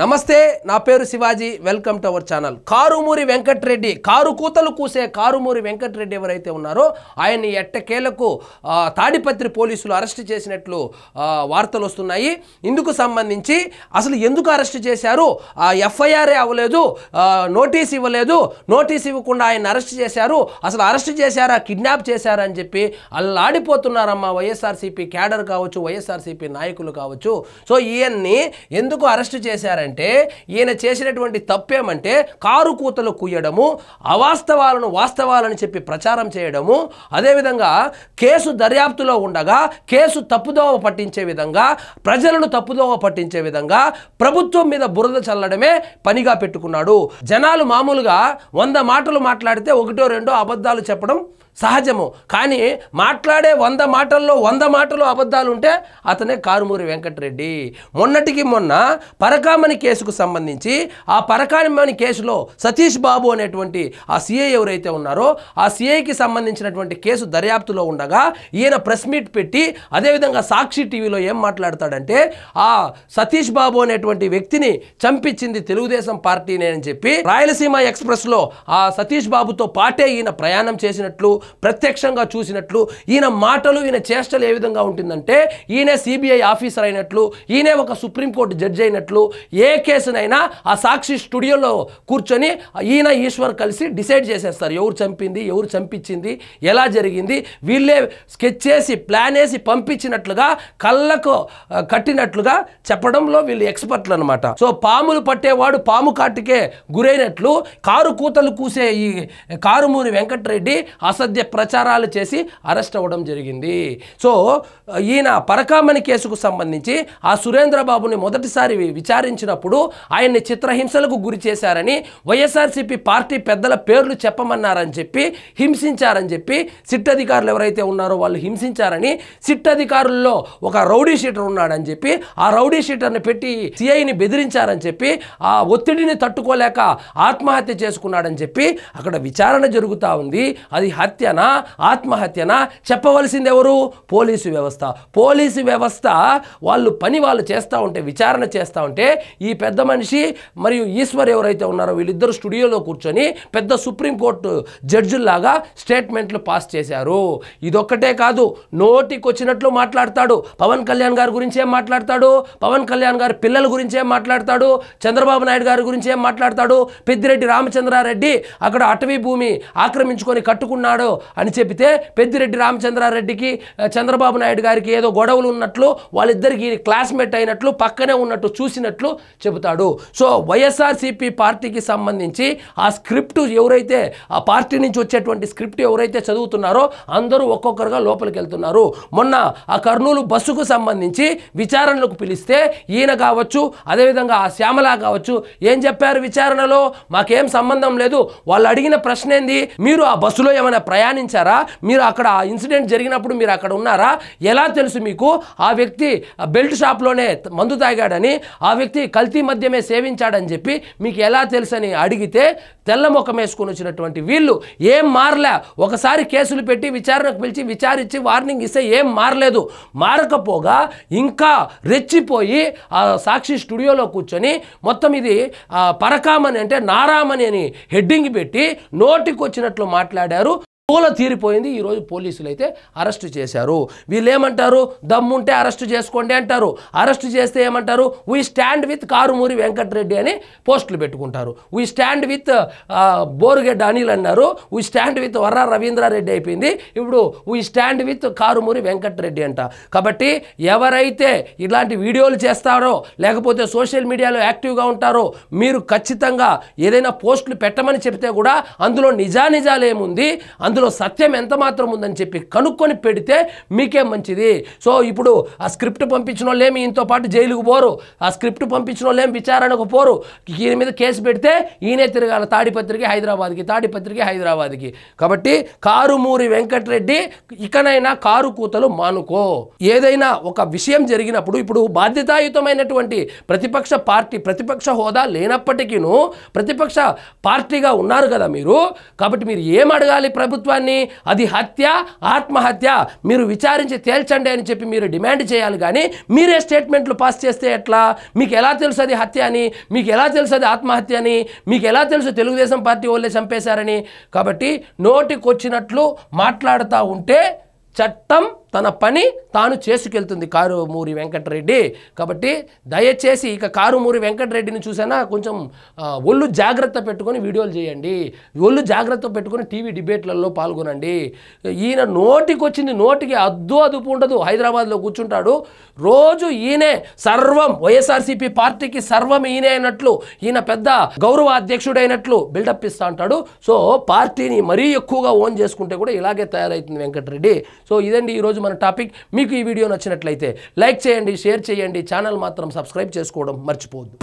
నమస్తే, నా పేరు Shivaji. Welcome to our channel. Karumuri Venkatareddy, కారు కూతలు కూసే కారుమూరి వెంకటరెడ్డి ఎవరైతే ఉన్నారో ఆయన్ని ఎట్టకేలకు తాడిపత్రి పోలీసులు అరెస్ట్ చేసినట్లు వార్తలు వస్తున్నాయి. ఇందుకు సంబంధించి అసలు ఎందుకు అరెస్ట్ చేశారు, ఎఫ్ఐఆర్ అవ్వలేదు, నోటీస్ ఇవ్వలేదు, నోటీస్ ఇవ్వకుండా ఆయన అరెస్ట్ చేశారు, అసలు అరెస్ట్ చేశారా కిడ్నాప్ చేశారా అని చెప్పి అల్లాడిపోతున్నారమ్మా వైఎస్ఆర్సీపీ క్యాడర్ కావచ్చు, వైఎస్ఆర్సీపీ నాయకులు కావచ్చు. సో ఈయన్ని ఎందుకు అరెస్ట్ చేశారు అంటే ఈయన చేసినటువంటి తప్పేమంటే కారు కూతలు కూయడము, అవాస్తవాలను వాస్తవాలని చెప్పి ప్రచారం చేయడము, అదేవిధంగా కేసు దర్యాప్తులో ఉండగా కేసు తప్పుదోవ పట్టించే విధంగా, ప్రజలను తప్పుదోవ పట్టించే విధంగా ప్రభుత్వం మీద బురద చల్లడమే పనిగా పెట్టుకున్నాడు. జనాలు మామూలుగా 100 మాటలు మాట్లాడితే 1-2 అబద్ధాలు చెప్పడం సహజము. కానీ మాట్లాడే 100 మాటల్లో 100 మాటలు అబద్ధాలు ఉంటే అతనే కారుమూరి వెంకటరెడ్డి. మొన్నటికి మొన్న పరకామణి కేసుకు సంబంధించి ఆ పరకామణి కేసులో సతీష్ బాబు అనేటువంటి ఆ సిఐ ఎవరైతే ఉన్నారో ఆ సిఐకి సంబంధించినటువంటి కేసు దర్యాప్తులో ఉండగా ఈయన ప్రెస్ మీట్ పెట్టి అదేవిధంగా సాక్షి టీవీలో ఏం మాట్లాడతాడంటే ఆ సతీష్ బాబు అనేటువంటి వ్యక్తిని చంపించింది తెలుగుదేశం పార్టీనే అని చెప్పి రాయలసీమ ఎక్స్ప్రెస్లో ఆ సతీష్ బాబుతో పాటే ఈయన ప్రయాణం చేసినట్లు, ప్రత్యక్షంగా చూసినట్లు, ఈయన మాటలు ఈయన చేష్టలు ఏ విధంగా ఉంటుందంటే ఈయనే సిబిఐ ఆఫీసర్ అయినట్లు, ఈయనే ఒక సుప్రీంకోర్టు జడ్జి అయినట్లు, ఏ కేసునైనా ఆ సాక్షి స్టూడియోలో కూర్చొని ఈయన ఈశ్వర్ కలిసి డిసైడ్ చేసేస్తారు ఎవరు చంపింది, ఎవరు చంపించింది, ఎలా జరిగింది. వీళ్ళే స్కెచ్ చేసి ప్లాన్ వేసి పంపించినట్లుగా కళ్ళకు కట్టినట్లుగా చెప్పడంలో వీళ్ళు ఎక్స్పర్ట్లు అనమాట. సో పాములు పట్టేవాడు పాము కాటుకే గురైనట్లు కారు కూతలు కూసే ఈ కారుమూరి వెంకటరెడ్డి అసత్య ప్రచారాలు చేసి అరెస్ట్ అవ్వడం జరిగింది. సో ఈయన పరకామణి కేసుకు సంబంధించి ఆ సురేంద్రబాబుని మొదటిసారి విచారించినప్పుడు ఆయన్ని చిత్రహింసలకు గురి చేశారని, వైఎస్ఆర్సీపీ పార్టీ పెద్దల పేర్లు చెప్పమన్నారని చెప్పి, హింసించారని చెప్పి, సిట్ అధికారులు ఎవరైతే ఉన్నారో వాళ్ళు హింసించారని, సిట్ అధికారుల్లో ఒక రౌడీ షీటర్ ఉన్నాడని చెప్పి ఆ రౌడీ షీటర్ని పెట్టి సిఐని బెదిరించారని చెప్పి, ఆ ఒత్తిడిని తట్టుకోలేక ఆత్మహత్య చేసుకున్నాడని చెప్పి అక్కడ విచారణ జరుగుతూ ఉంది. అది హత్యనా ఆత్మహత్యనా చెప్పవలసింది ఎవరు? పోలీసు వ్యవస్థ. పోలీసు వ్యవస్థ వాళ్ళు పని వాళ్ళు చేస్తూ ఉంటే, విచారణ చేస్తూ ఉంటే ఈ పెద్ద మనిషి మరియు ఈశ్వర్ ఎవరైతే ఉన్నారో వీళ్ళిద్దరు స్టూడియోలో కూర్చొని పెద్ద సుప్రీంకోర్టు జడ్జిల్లాగా స్టేట్మెంట్లు పాస్ చేశారు. ఇదొక్కటే కాదు, నోటికి వచ్చినట్లు మాట్లాడతాడు. పవన్ కళ్యాణ్ గారి గురించి ఏం మాట్లాడతాడు, పవన్ కళ్యాణ్ గారి పిల్లల గురించి ఏం మాట్లాడతాడు, చంద్రబాబు నాయుడు గారి గురించి ఏం మాట్లాడతాడు, పెద్దిరెడ్డి రామచంద్రారెడ్డి అక్కడ అటవీ భూమి ఆక్రమించుకొని కట్టుకున్నాడు అని చెబితే పెద్దిరెడ్డి రామచంద్రారెడ్డికి చంద్రబాబు నాయుడు గారికి ఏదో గొడవలు ఉన్నట్లు, వాళ్ళిద్దరికి క్లాస్మేట్ అయినట్లు, పక్కనే ఉన్నట్టు చూసినట్లు చెబుతాడు. సో వైఎస్ఆర్సీపీ పార్టీకి సంబంధించి ఆ స్క్రిప్ట్ ఎవరైతే ఆ పార్టీ నుంచి వచ్చేటువంటి స్క్రిప్ట్ ఎవరైతే చదువుతున్నారో అందరూ ఒక్కొక్కరుగా లోపలికి వెళ్తున్నారు. మొన్న ఆ కర్నూలు బస్సుకు సంబంధించి విచారణలకు పిలిస్తే ఈయన కావచ్చు, అదేవిధంగా ఆ శ్యామల కావచ్చు ఏం చెప్పారు విచారణలో? మాకేం సంబంధం లేదు. వాళ్ళు అడిగిన ప్రశ్న ఏంది, మీరు ఆ బస్సులో ఏమైనా ప్రయాణించారా, మీరు అక్కడ ఆ ఇన్సిడెంట్ జరిగినప్పుడు మీరు అక్కడ ఉన్నారా, ఎలా తెలుసు మీకు ఆ వ్యక్తి బెల్ట్ షాప్లోనే మందు తాగాడని, ఆ వ్యక్తి కల్తీ మద్యమే సేవించాడని చెప్పి మీకు ఎలా తెలుసు అని అడిగితే తెల్ల ముఖం వేసుకొని వచ్చినటువంటి వీళ్ళు ఏం మారలే. ఒకసారి కేసులు పెట్టి విచారణకు పిలిచి విచారించి వార్నింగ్ ఇస్తే ఏం మారలేదు. మారకపోగా ఇంకా రెచ్చిపోయి ఆ సాక్షి స్టూడియోలో కూర్చొని మొత్తం ఇది పరకామని అంటే నారామని అని హెడ్డింగ్ పెట్టి నోటికి వచ్చినట్లు మాట్లాడారు. పూల తీరిపోయింది. ఈరోజు పోలీసులు అయితే అరెస్టు చేశారు. వీళ్ళు ఏమంటారు, దమ్ముంటే అరెస్టు చేసుకోండి అంటారు. అరెస్టు చేస్తే ఏమంటారు, we stand with Karumuri Venkata Reddy అని పోస్టులు పెట్టుకుంటారు. We stand with Borugadda Anil అన్నారు, we stand with Varra Ravindra Reddy అయిపోయింది, ఇప్పుడు we stand with Karumuri Venkata Reddy అంట. కాబట్టి ఎవరైతే ఇలాంటి వీడియోలు చేస్తారో లేకపోతే సోషల్ మీడియాలో యాక్టివ్గా ఉంటారో మీరు ఖచ్చితంగా ఏదైనా పోస్టులు పెట్టమని చెప్తే కూడా అందులో నిజానిజాలు ఏముంది, అందులో సత్యం ఎంత మాత్రం ఉందని చెప్పి కనుక్కొని పెడితే మీకే మంచిది. సో ఇప్పుడు ఆ స్క్రిప్ట్ పంపించిన వాళ్ళేమి ఈయనతో పాటు జైలుకు పోరు, ఆ స్క్రిప్ట్ పంపించిన వాళ్ళేమి విచారణకు పోరు. ఈయన మీద కేసు పెడితే ఈయనే తిరగాల తాడిపత్రికి హైదరాబాద్కి, తాడిపత్రికి హైదరాబాద్కి. కాబట్టి కారుమూరి వెంకటరెడ్డి ఇకనైనా కారు కూతలు మానుకో. ఏదైనా ఒక విషయం జరిగినప్పుడు ఇప్పుడు బాధ్యతాయుతమైనటువంటి ప్రతిపక్ష పార్టీ, ప్రతిపక్ష హోదా లేనప్పటికీను ప్రతిపక్ష పార్టీగా ఉన్నారు కదా మీరు. కాబట్టి మీరు ఏం అడగాలి ప్రభుత్వం ప్రభుత్వాన్ని అది హత్య ఆత్మహత్య మీరు విచారించి తేల్చండి అని చెప్పి మీరు డిమాండ్ చేయాలి. కానీ మీరే స్టేట్మెంట్లు పాస్ చేస్తే ఎట్లా? మీకు ఎలా తెలుసు అది హత్య అని? మీకు ఎలా తెలుసు అది ఆత్మహత్య అని? మీకు ఎలా తెలుసు తెలుగుదేశం పార్టీ వాళ్ళే చంపేశారని? కాబట్టి నోటికొచ్చినట్లు మాట్లాడుతూ ఉంటే చట్టం తన పని తాను చేసుకెళ్తుంది కారుమూరి వెంకటరెడ్డి. కాబట్టి దయచేసి ఇక కారుమూరి వెంకటరెడ్డిని చూసినా కొంచెం ఒళ్ళు జాగ్రత్త పెట్టుకొని వీడియోలు చేయండి, ఒళ్ళు జాగ్రత్త పెట్టుకొని టీవీ డిబేట్లలో పాల్గొనండి. ఈయన నోటికొచ్చింది నోటికి అదుపు ఉండదు. హైదరాబాద్లో కూర్చుంటాడు రోజు. ఈయనే సర్వం, వైఎస్ఆర్సీపీ పార్టీకి సర్వం ఈయనే అయినట్లు, ఈయన పెద్ద గౌరవ అధ్యక్షుడైనట్లు బిల్డప్ ఇస్తూ ఉంటాడు. సో పార్టీని మరీ ఎక్కువగా ఓన్ చేసుకుంటే కూడా ఇలాగే తయారవుతుంది వెంకటరెడ్డి. సో ఇదండి ఈరోజు మన టాపిక్. మీకు ఈ వీడియో నచ్చినట్లయితే లైక్ చేయండి, షేర్ చేయండి, ఛానల్ మాత్రం సబ్స్క్రైబ్ చేసుకోవడం మర్చిపోవద్దు.